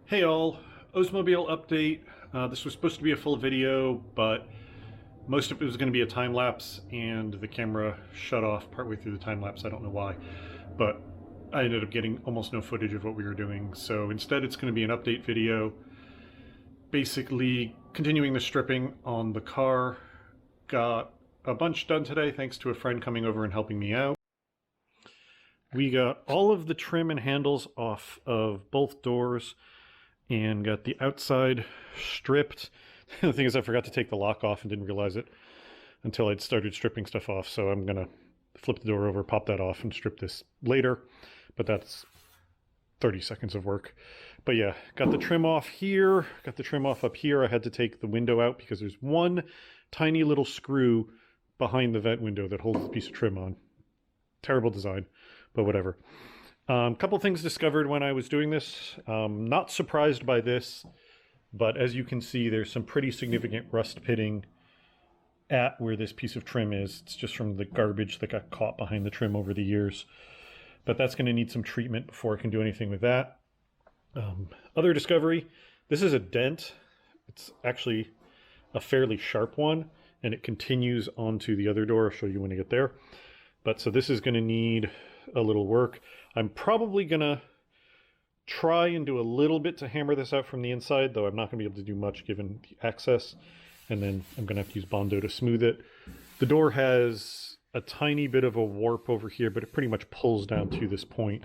Hey all, Oldsmobile update. This was supposed to be a full video, but most of it was going to be a time lapse, and the camera shut off partway through the time lapse. I don't know why, but I ended up getting almost no footage of what we were doing. So instead, it's going to be an update video, basically continuing the stripping on the car. Got a bunch done today thanks to a friend coming over and helping me out. We got all of the trim and handles off of both doors and got the outside stripped. The thing is, I forgot to take the lock off and didn't realize it until I'd started stripping stuff off. So I'm gonna flip the door over, pop that off, and strip this later. But that's 30 seconds of work. But yeah, got the trim off here, got the trim off up here. I had to take the window out because there's one tiny little screw behind the vent window that holds the piece of trim on. Terrible design, but whatever. Couple things discovered when I was doing this. Not surprised by this, but as you can see, there's some pretty significant rust pitting at where this piece of trim is. It's just from the garbage that got caught behind the trim over the years. But that's going to need some treatment before I can do anything with that. Other discovery, this is a dent. It's actually a fairly sharp one, and it continues onto the other door. I'll show you when I get there. But so this is going to need a little work. I'm probably going to try and do a little bit to hammer this out from the inside, though I'm not going to be able to do much given the access. And then I'm going to have to use Bondo to smooth it. The door has a tiny bit of a warp over here, but it pretty much pulls down to this point.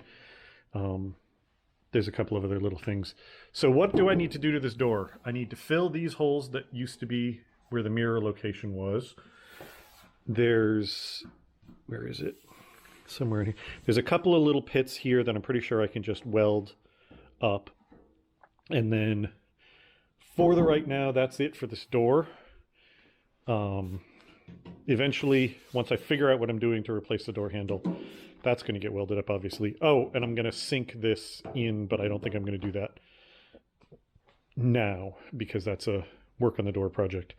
There's a couple of other little things. So what do I need to do to this door? I need to fill these holes that used to be where the mirror location was. There's, where is it? Somewhere in here. There's a couple of little pits here that I'm pretty sure I can just weld up. And then for the right now, that's it for this door. Eventually, once I figure out what I'm doing to replace the door handle, that's going to get welded up, obviously. Oh, and I'm going to sink this in, but I don't think I'm going to do that now because that's a work on the door project.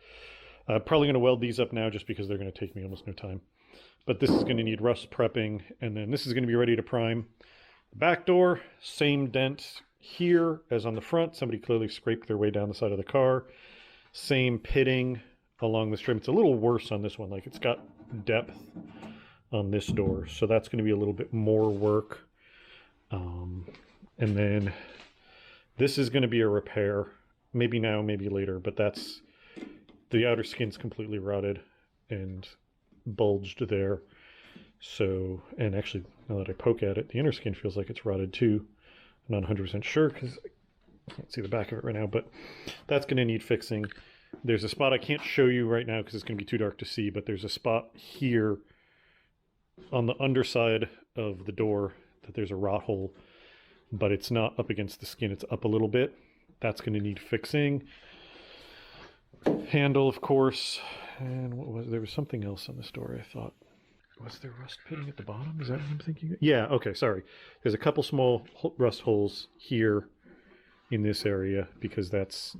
Probably going to weld these up now just because they're going to take me almost no time. But this is going to need rust prepping, and then this is going to be ready to prime. The back door, same dent here as on the front. Somebody clearly scraped their way down the side of the car. Same pitting along the trim. It's a little worse on this one. Like, it's got depth on this door, so that's going to be a little bit more work. And then this is going to be a repair. Maybe now, maybe later, but that's... The outer skin's completely rotted and bulged there. So, and actually, now that I poke at it, the inner skin feels like it's rotted too. I'm not 100% sure because I can't see the back of it right now, but that's going to need fixing. There's a spot I can't show you right now because it's going to be too dark to see, but there's a spot here on the underside of the door that there's a rot hole, but it's not up against the skin, it's up a little bit. That's going to need fixing. Handle, of course. And what was there was something else on this door, I thought. Was there rust pitting at the bottom? Is that what I'm thinking? Yeah, okay, sorry. There's a couple small rust holes here in this area because that's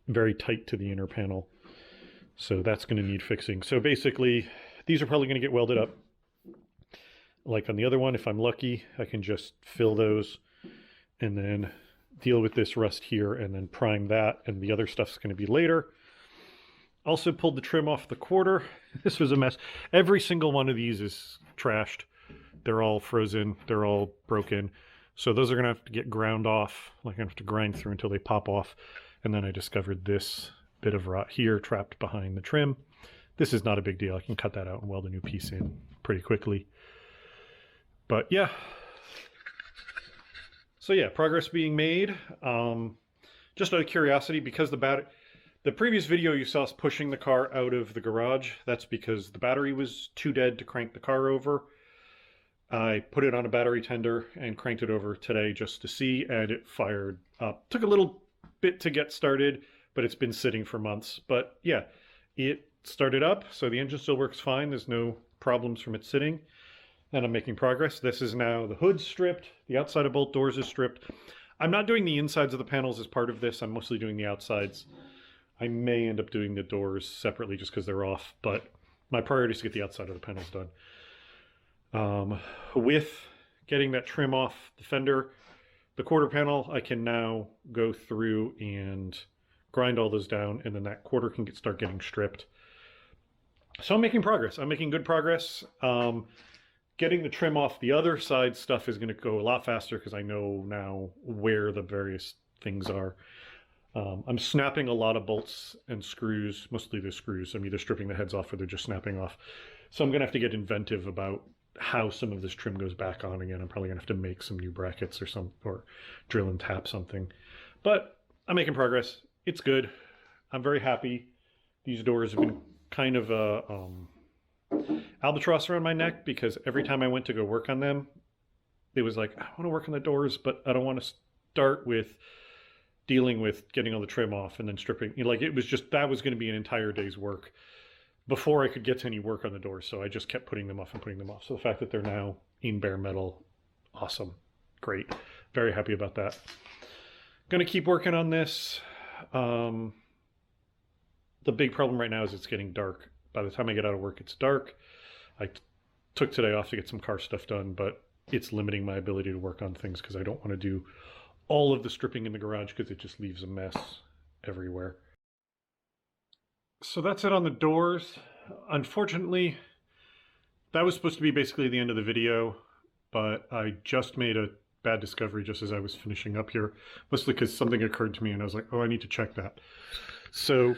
very tight to the inner panel. So that's going to need fixing. So basically, these are probably going to get welded up. Like on the other one, if I'm lucky, I can just fill those and then deal with this rust here and then prime that, and the other stuff's going to be later. Also pulled the trim off the quarter. This was a mess. Every single one of these is trashed. They're all frozen. They're all broken. So those are going to have to get ground off. Like, I'm going to have to grind through until they pop off. And then I discovered this bit of rot here trapped behind the trim. This is not a big deal. I can cut that out and weld a new piece in pretty quickly. But yeah. So yeah, progress being made. Just out of curiosity, because the previous video you saw us pushing the car out of the garage, that's because the battery was too dead to crank the car over. I put it on a battery tender and cranked it over today just to see, and it fired up. Took a little bit to get started, but it's been sitting for months. But yeah, it started up, so the engine still works fine. There's no problems from it sitting, and I'm making progress. This is now the hood stripped. The outside of both doors is stripped. I'm not doing the insides of the panels as part of this. I'm mostly doing the outsides. I may end up doing the doors separately just because they're off, but my priority is to get the outside of the panels done. With getting that trim off the fender, The quarter panel, I can now go through and grind all those down, and then that quarter can start getting stripped. So I'm making progress. I'm making good progress. Getting the trim off the other side stuff is going to go a lot faster because I know now where the various things are. I'm snapping a lot of bolts and screws, mostly the screws. I'm either stripping the heads off or they're just snapping off. So I'm going to have to get inventive about how some of this trim goes back on again. I'm probably going to have to make some new brackets or drill and tap something. But I'm making progress. It's good. I'm very happy. These doors have been kind of a albatross around my neck because every time I went to go work on them, it was like, I want to work on the doors, but I don't want to start with dealing with getting all the trim off and then stripping. You know, like it was just, that was going to be an entire day's work before I could get to any work on the doors. So I just kept putting them off and putting them off. So the fact that they're now in bare metal, awesome. Great. Very happy about that. Going to keep working on this. The big problem right now is it's getting dark. By the time I get out of work, it's dark. I took today off to get some car stuff done, but it's limiting my ability to work on things because I don't want to do all of the stripping in the garage because it just leaves a mess everywhere. So that's it on the doors. Unfortunately, that was supposed to be basically the end of the video, but I just made a bad discovery just as I was finishing up here, mostly because something occurred to me and I was like, oh, I need to check that. So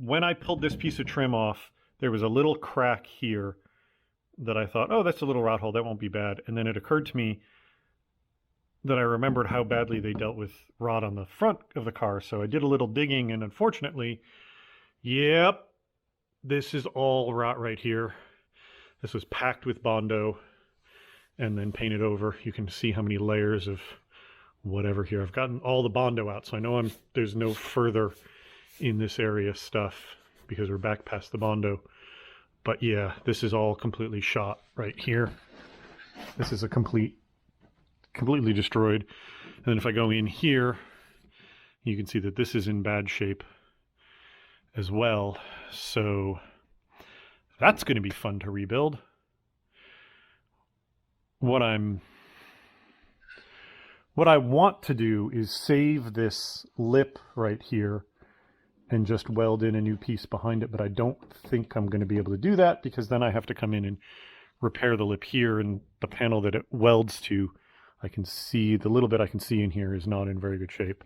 when I pulled this piece of trim off, there was a little crack here that I thought, oh, that's a little rot hole, that won't be bad. And then it occurred to me that I remembered how badly they dealt with rot on the front of the car. So I did a little digging, and unfortunately, yep, this is all rot right here. This was packed with Bondo and then painted over. You can see how many layers of whatever here. I've gotten all the Bondo out, so I know there's no further in this area stuff because we're back past the Bondo. But yeah, this is all completely shot right here. This is a completely destroyed. And then if I go in here, you can see that this is in bad shape as well. So that's going to be fun to rebuild. What I want to do is save this lip right here and just weld in a new piece behind it, but I don't think I'm going to be able to do that because then I have to come in and repair the lip here, and the panel that it welds to, I can see, the little bit I can see in here is not in very good shape.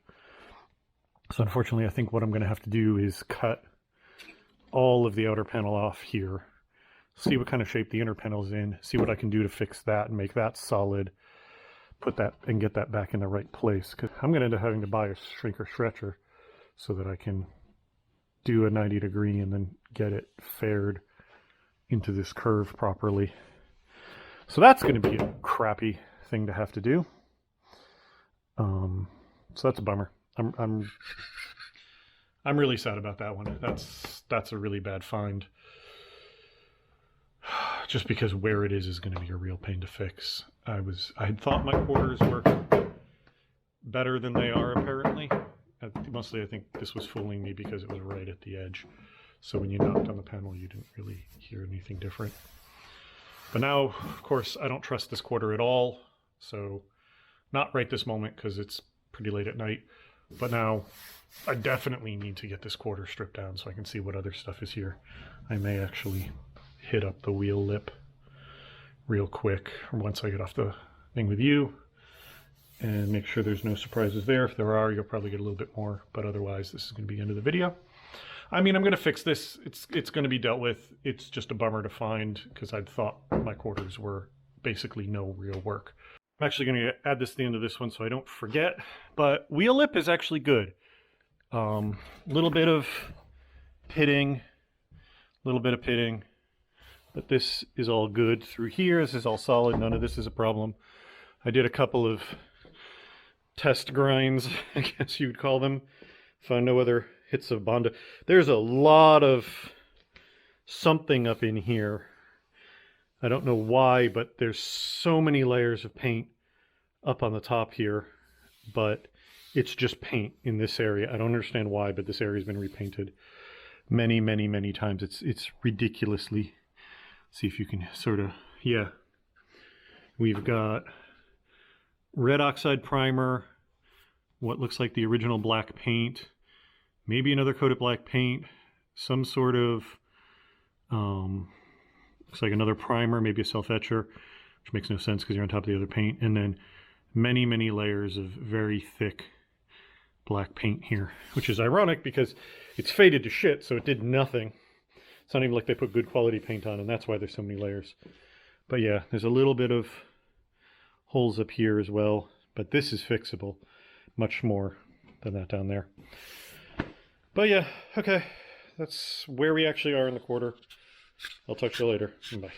So unfortunately, I think what I'm going to have to do is cut all of the outer panel off here, see what kind of shape the inner panel's in, see what I can do to fix that and make that solid, put that and get that back in the right place. Because I'm going to end up having to buy a shrinker stretcher so that I can do a 90 degree and then get it faired into this curve properly. So that's going to be a crappy thing to have to do. So that's a bummer. I'm really sad about that one. That's a really bad find. Just because where it is going to be a real pain to fix. I had thought my quarters were better than they are apparently. Mostly I think this was fooling me because it was right at the edge. So when you knocked on the panel, you didn't really hear anything different. But now, of course, I don't trust this quarter at all. So not right this moment because it's pretty late at night. But now I definitely need to get this quarter stripped down so I can see what other stuff is here. I may actually hit up the wheel lip real quick once I get off the thing with you and make sure there's no surprises there. If there are, you'll probably get a little bit more, but otherwise this is going to be the end of the video. I mean, I'm going to fix this. It's going to be dealt with. It's just a bummer to find because I'd thought my quarters were basically no real work. I'm actually going to add this to the end of this one so I don't forget, but wheel lip is actually good. Little bit of pitting, but this is all good through here. This is all solid. None of this is a problem. I did a couple of test grinds, I guess you'd call them. Found no other hits of Bondo. There's a lot of something up in here. I don't know why, but there's so many layers of paint up on the top here, but it's just paint in this area. I don't understand why, but this area's been repainted many, many, many times. It's ridiculously. See if you can sort of, yeah. We've got red oxide primer, what looks like the original black paint, maybe another coat of black paint, some sort of, looks like another primer, maybe a self-etcher, which makes no sense because you're on top of the other paint, and then many, many layers of very thick black paint here, which is ironic because it's faded to shit, so it did nothing. It's not even like they put good quality paint on, and that's why there's so many layers. But yeah, there's a little bit of holes up here as well, but this is fixable much more than that down there. But yeah, okay, that's where we actually are in the quarter. I'll talk to you later. Bye.